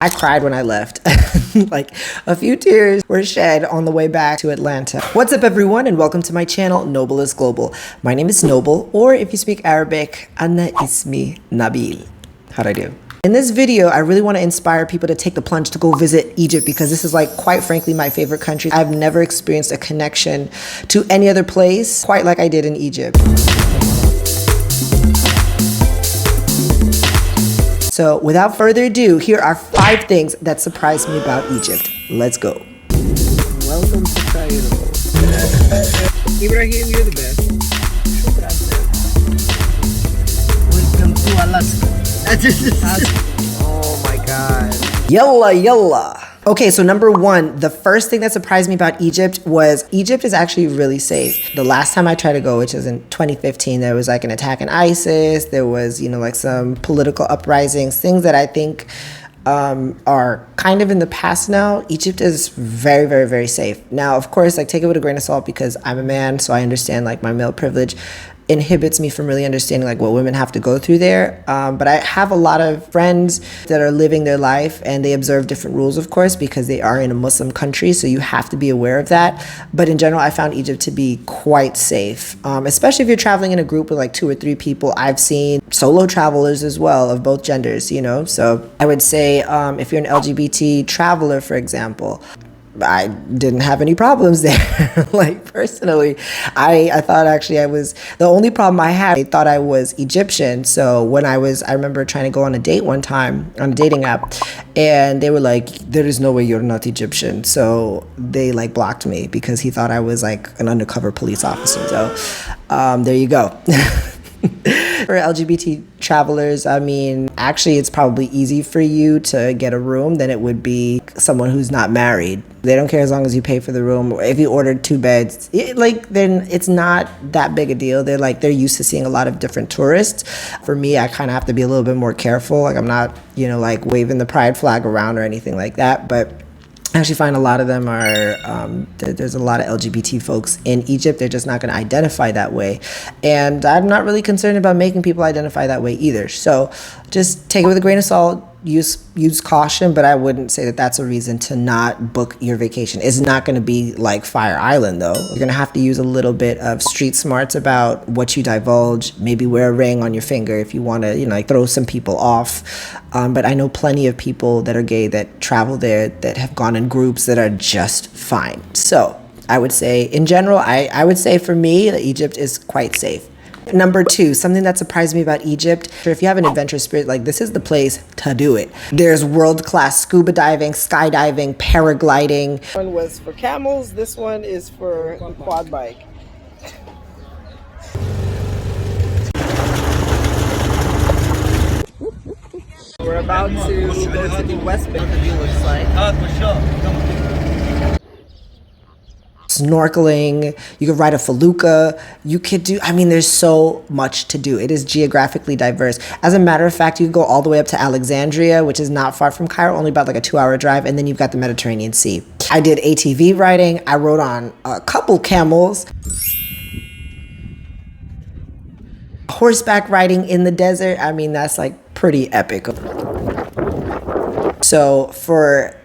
I cried when I left. Like a few tears were shed on the way back to Atlanta. What's up everyone and welcome to my channel, Noble is Global. My name is Noble, or if you speak Arabic, Anna ismi Nabil. How'd I do? In this video, I really want to inspire people to take the plunge to go visit Egypt because this is like, quite frankly, my favorite country. I've never experienced a connection to any other place quite like I did in Egypt. So without further ado, here are 5 things that surprised me about Egypt. Let's go. Welcome to Cairo. Ibrahim, you're the best. Welcome to Alaska. Oh my God. Yalla, yalla. Okay, so number 1, the first thing that surprised me about Egypt was Egypt is actually really safe. The last time I tried to go, which was in 2015, there was like an attack in ISIS. There was, like some political uprisings, things that I think are kind of in the past now. Egypt is very, very, very safe. Now, of course, like take it with a grain of salt because I'm a man, so I understand like my male privilege inhibits me from really understanding like what women have to go through there. But I have a lot of friends that are living their life and they observe different rules, of course, because they are in a Muslim country. So you have to be aware of that. But in general, I found Egypt to be quite safe, especially if you're traveling in a group with like 2 or 3 people. I've seen solo travelers as well of both genders, So I would say if you're an LGBT traveler, for example, I didn't have any problems there. Like personally, I thought actually I was, the only problem I had, they thought I was Egyptian. So when I remember trying to go on a date one time on a dating app and they were like, there is no way you're not Egyptian. So they like blocked me because he thought I was like an undercover police officer. So there you go. For LGBT travelers, I mean, actually it's probably easy for you to get a room than it would be someone who's not married. They don't care as long as you pay for the room. If you ordered 2 beds, then it's not that big a deal. They're used to seeing a lot of different tourists. For me, I kind of have to be a little bit more careful. Like I'm not, like waving the pride flag around or anything like that. But I actually find a lot of them are, there's a lot of LGBT folks in Egypt. They're just not going to identify that way. And I'm not really concerned about making people identify that way either. So just take it with a grain of salt, use caution, but I wouldn't say that that's a reason to not book your vacation. It's not going to be like Fire Island though. You're going to have to use a little bit of street smarts about what you divulge, maybe wear a ring on your finger if you want to, like throw some people off. But I know plenty of people that are gay that travel there that have gone in groups that are just fine. So I would say in general, I would say for me, Egypt is quite safe. Number 2, something that surprised me about Egypt, if you have an adventurous spirit, like this is the place to do it. There's world-class scuba diving, skydiving, paragliding. One was for camels, this one is for quad bike. We're about to go to the West Bank, it looks like. Snorkeling, you could ride a felucca, you could do, there's so much to do. It is geographically diverse. As a matter of fact, you could go all the way up to Alexandria, which is not far from Cairo, only about like a 2-hour drive, and then you've got the Mediterranean Sea. I did ATV riding, I rode on a couple camels. Horseback riding in the desert, that's like pretty epic. So for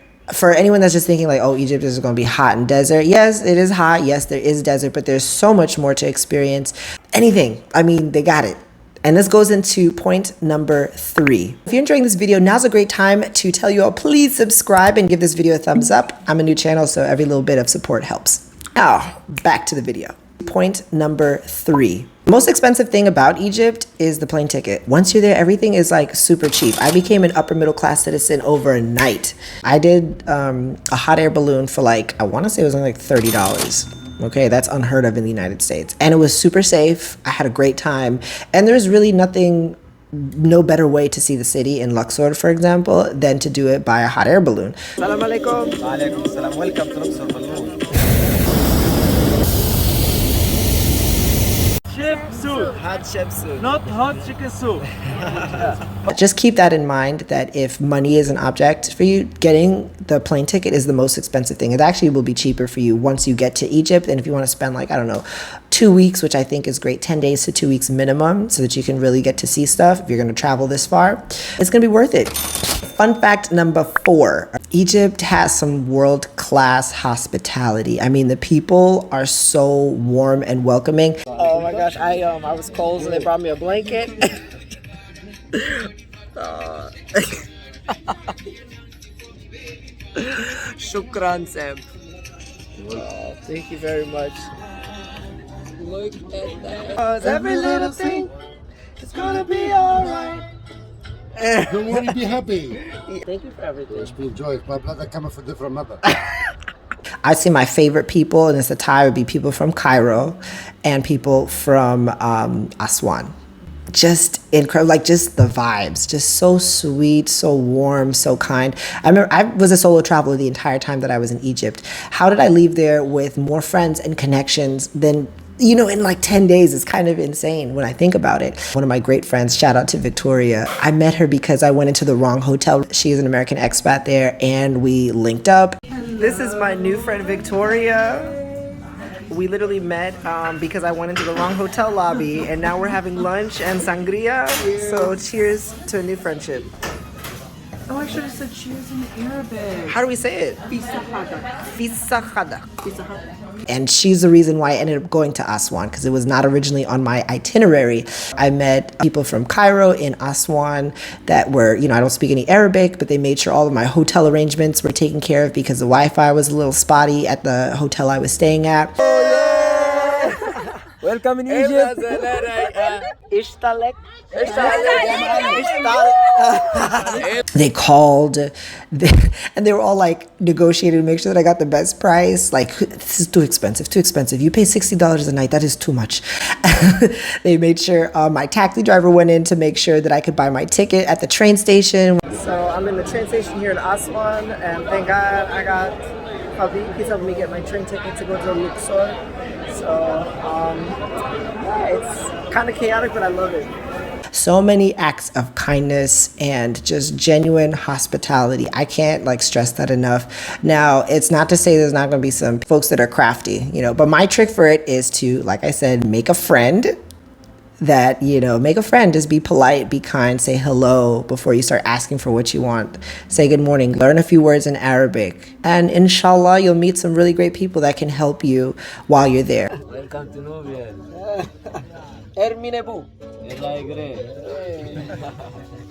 anyone that's just thinking like, oh, Egypt is going to be hot and desert. Yes, it is hot. Yes, there is desert, but there's so much more to experience. Anything. They got it. And this goes into point number 3. If you're enjoying this video, now's a great time to tell you all, please subscribe and give this video a thumbs up. I'm a new channel, so every little bit of support helps. Now, back to the video. Point number 3. The most expensive thing about Egypt is the plane ticket. Once you're there, everything is like super cheap. I became an upper middle class citizen overnight. I did a hot air balloon for like, I want to say it was only like $30. Okay, that's unheard of in the United States. And it was super safe. I had a great time. And there's really no better way to see the city in Luxor, for example, than to do it by a hot air balloon. Assalamu alaikum. Alaikum salam. Welcome to Luxor Balloon. Chip soup, Hot chef soup. not hot chicken soup. Just keep that in mind that if money is an object for you, getting the plane ticket is the most expensive thing. It actually will be cheaper for you once you get to Egypt. And if you want to spend like, I don't know, 2 weeks, which I think is great, 10 days to 2 weeks minimum so that you can really get to see stuff. If you're going to travel this far, it's going to be worth it. fun fact number 4. Egypt has some world-class hospitality. I mean, the people are so warm and welcoming. Oh my gosh, I was cold, so they brought me a blanket. Shukran, Seb. Oh, thank you very much. Look at that. Every little thing, it's gonna be alright. Don't worry, be happy. Thank you for everything. Just be enjoyed. My brother coming from different mother. I see my favorite people in this attire would be people from Cairo and people from Aswan. Just incredible, like just the vibes, just so sweet, so warm, so kind. I remember I was a solo traveler the entire time that I was in Egypt. How did I leave there with more friends and connections than, you know, in like 10 days? It's kind of insane when I think about it. One of my great friends, shout out to Victoria, I met her because I went into the wrong hotel. She is an American expat there and we linked up. This is my new friend Victoria. We literally met because I went into the wrong hotel lobby, and now we're having lunch and sangria. So cheers to a new friendship. Oh, I should have said cheers in Arabic. How do we say it? Fisahada. Fisahada. And she's the reason why I ended up going to Aswan, because it was not originally on my itinerary. I met people from Cairo in Aswan that were, you know, I don't speak any Arabic, but they made sure all of my hotel arrangements were taken care of because the Wi-Fi was a little spotty at the hotel I was staying at. Welcome in Egypt. They called and they were all like negotiating to make sure that I got the best price. Like, this is too expensive, too expensive. You pay $60 a night, that is too much. They made sure my taxi driver went in to make sure that I could buy my ticket at the train station. So I'm in the train station here in Aswan, and thank God I got Habib. He's helping me get my train ticket to go to Luxor. So yeah, it's kind of chaotic, but I love it. So many acts of kindness and just genuine hospitality. I can't like stress that enough. Now, it's not to say there's not going to be some folks that are crafty, you know, but my trick for it is to, like I said, make a friend. That, you know, make a friend, just be polite, be kind, say hello before you start asking for what you want. Say good morning, learn a few words in Arabic, and inshallah you'll meet some really great people that can help you while you're there. Welcome to Nubia. Erminebu.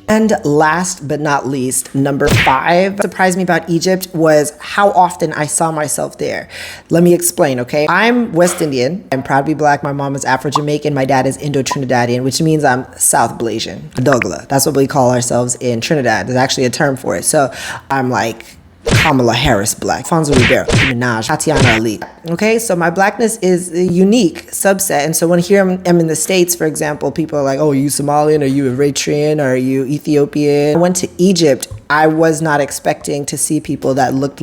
And last but not least, number 5 surprised me about Egypt was how often I saw myself there. Let me explain, okay? I'm West Indian. I'm proud to be black. My mom is Afro-Jamaican. My dad is Indo-Trinidadian, which means I'm South Blasian. Dogla. That's what we call ourselves in Trinidad. There's actually a term for it. So I'm like Kamala Harris black, Fonzo Ribeiro, Minaj, Tatiana Ali. Okay, so my blackness is a unique subset. And so when here I'm in the States, for example, people are like, oh, are you Somalian? Are you Eritrean? Are you Ethiopian? I went to Egypt. I was not expecting to see people that look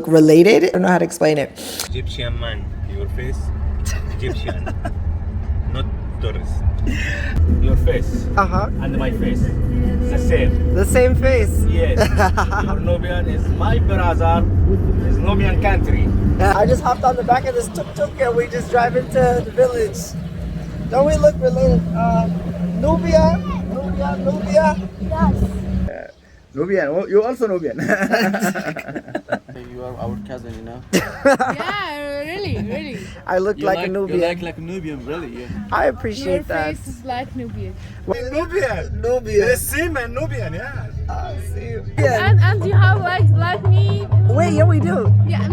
related. I don't know how to explain it. Egyptian man, your face, Egyptian, not tourist. Your face and my face, the same. The same face. Yes, your Nubian is my brother, is Nubian country. I just hopped on the back of this tuk-tuk and we just drive into the village. Don't we look related? Nubia? Nubian, oh, you're also Nubian. You are our cousin, you know. Yeah, really. I look like a Nubian. You like Nubian, really. Yeah. I Your appreciate that. face is like Nubian. Nubian. Same and Nubian, yeah. And you have like me. Wait, yeah, we do. Yeah.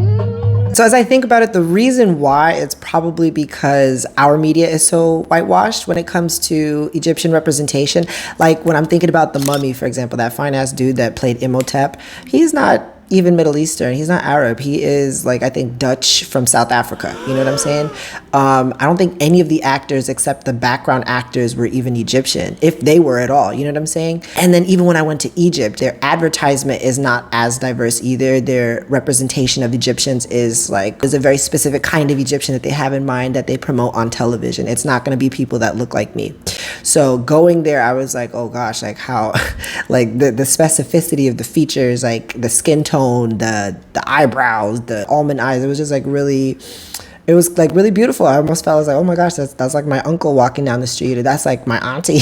So as I think about it, the reason why it's probably because our media is so whitewashed when it comes to Egyptian representation. Like when I'm thinking about the Mummy, for example, that fine ass dude that played Imhotep, he's not even Middle Eastern. He's not Arab. He is like, I think, Dutch from South Africa. You know what I'm saying? I don't think any of the actors except the background actors were even Egyptian, if they were at all. You know what I'm saying? And then even when I went to Egypt, their advertisement is not as diverse either. Their representation of Egyptians is like, there's a very specific kind of Egyptian that they have in mind that they promote on television. It's not going to be people that look like me. So going there, I was like, oh gosh, like how, like the specificity of the features, like the skin tone, the eyebrows, the almond eyes, it was just like really It was like really beautiful. I almost felt, I was like, oh my gosh, that's like my uncle walking down the street, or that's like my auntie.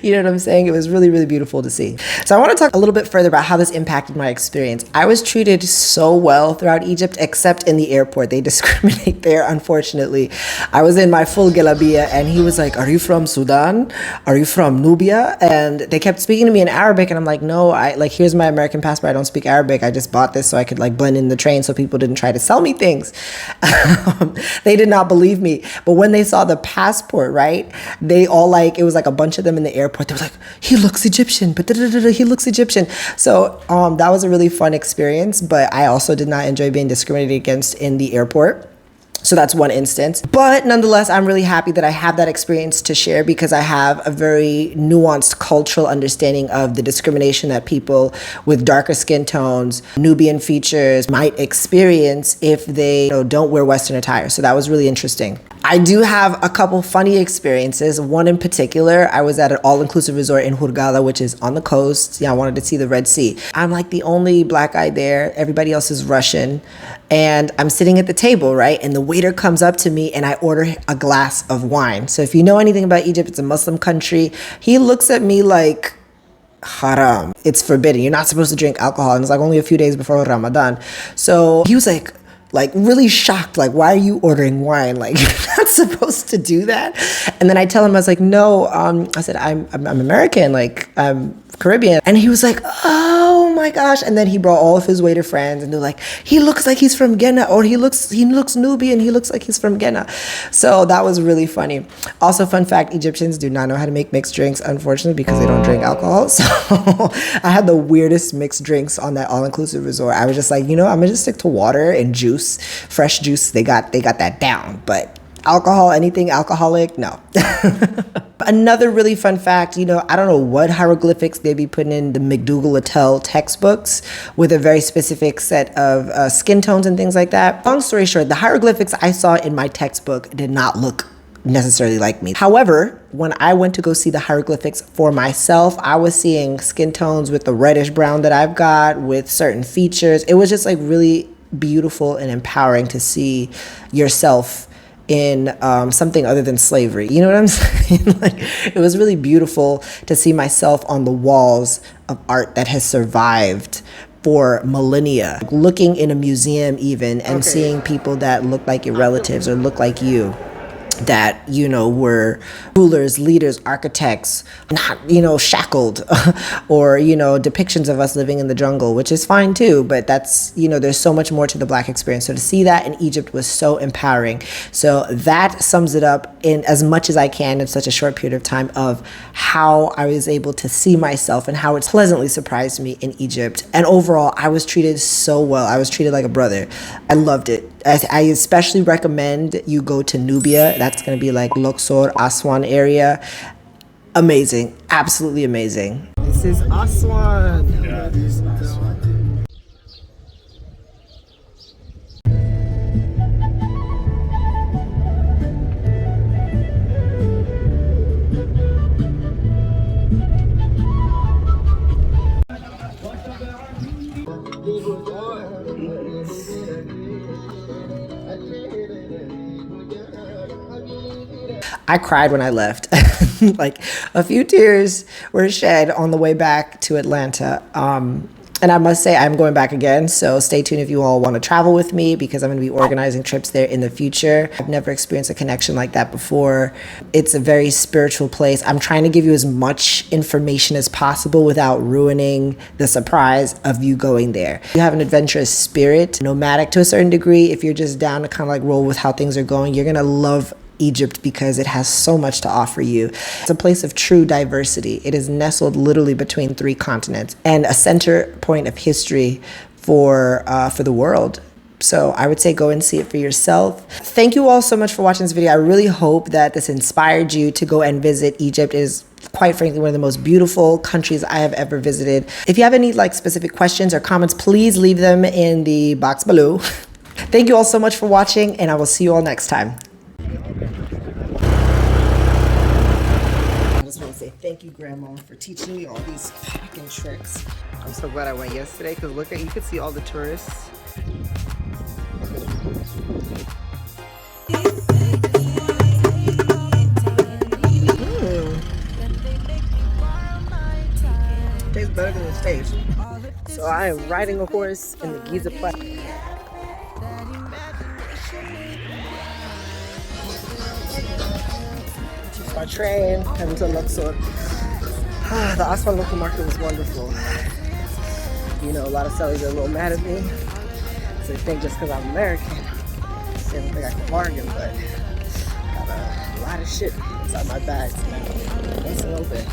You know what I'm saying? It was really, really beautiful to see. So I want to talk a little bit further about how this impacted my experience. I was treated so well throughout Egypt, except in the airport. They discriminate there, unfortunately. I was in my full Galabia, and he was like, are you from Sudan? Are you from Nubia? And they kept speaking to me in Arabic, and I'm like, no, here's my American passport. I don't speak Arabic. I just bought this so I could like blend in the train so people didn't try to sell me things. They did not believe me. But when they saw the passport, right, they all it was like a bunch of them in the airport. They were like, he looks Egyptian, but he looks Egyptian. So that was a really fun experience, but I also did not enjoy being discriminated against in the airport. So that's one instance. But nonetheless, I'm really happy that I have that experience to share, because I have a very nuanced cultural understanding of the discrimination that people with darker skin tones, Nubian features might experience if they don't wear Western attire. So that was really interesting. I do have a couple funny experiences. One in particular, I was at an all-inclusive resort in Hurghada, which is on the coast. Yeah, I wanted to see the Red Sea. I'm like the only black guy there. Everybody else is Russian. And I'm sitting at the table, right? And the waiter comes up to me and I order a glass of wine. So if you know anything about Egypt, it's a Muslim country. He looks at me like, haram. It's forbidden. You're not supposed to drink alcohol. And it's like only a few days before Ramadan. So he was like really shocked, like, why are you ordering wine? Like, you're not supposed to do that. And then I tell him, I was like, no, I said, I'm American, like, I'm Caribbean. And he was like, oh my gosh. And then he brought all of his waiter friends, and they're like, he looks like he's from Ghana, or he looks Nubian, he looks like he's from Ghana. So that was really funny. Also, fun fact, Egyptians do not know how to make mixed drinks, unfortunately, because they don't drink alcohol. So I had the weirdest mixed drinks on that all-inclusive resort. I was just like, I'm gonna just stick to water and juice. Fresh juice, they got that down, but alcohol, anything alcoholic, no. Another really fun fact, I don't know what hieroglyphics they be putting in the McDougall Attell textbooks with a very specific set of skin tones and things like that. Long story short, the hieroglyphics I saw in my textbook did not look necessarily like me. However, when I went to go see the hieroglyphics for myself, I was seeing skin tones with the reddish brown that I've got, with certain features. It was just like really beautiful and empowering to see yourself in something other than slavery. You know what I'm saying? It was really beautiful to see myself on the walls of art that has survived for millennia. Looking in a museum even and seeing people that look like your relatives or look like you, that were rulers, leaders, architects, not shackled, or depictions of us living in the jungle, which is fine too, but that's there's so much more to the Black experience. So to see that in Egypt was so empowering. So that sums it up in as much as I can in such a short period of time of how I was able to see myself and how it pleasantly surprised me in Egypt. And overall, I was treated so well. I was treated like a brother. I loved it. I especially recommend you go to Nubia. That's going to be like Luxor, Aswan area. Amazing. Absolutely amazing. This is Aswan. Yeah, this is Aswan. I cried when I left. Like a few tears were shed on the way back to Atlanta. And I must say I'm going back again. So stay tuned if you all want to travel with me, because I'm going to be organizing trips there in the future. I've never experienced a connection like that before. It's a very spiritual place. I'm trying to give you as much information as possible without ruining the surprise of you going there. You have an adventurous spirit, nomadic to a certain degree. If you're just down to kind of like roll with how things are going, you're going to love Egypt because it has so much to offer you. It's a place of true diversity. It is nestled literally between 3 continents and a center point of history for the world. So I would say go and see it for yourself. Thank you all so much for watching this video. I really hope that this inspired you to go and visit Egypt. It is quite frankly one of the most beautiful countries I have ever visited. If you have any like specific questions or comments, please leave them in the box below. Thank you all so much for watching, and I will see you all next time. I just want to say thank you, Grandma, for teaching me all these fucking tricks. I'm so glad I went yesterday, because you could see all the tourists. stage. So I am riding a horse in the Giza Plateau. My train heading to Luxor. The Aswan local market was wonderful. You know, a lot of sellers are a little mad at me. So they think just because I'm American, they don't think I can bargain, but got a lot of shit inside my bags now. That's a little bit.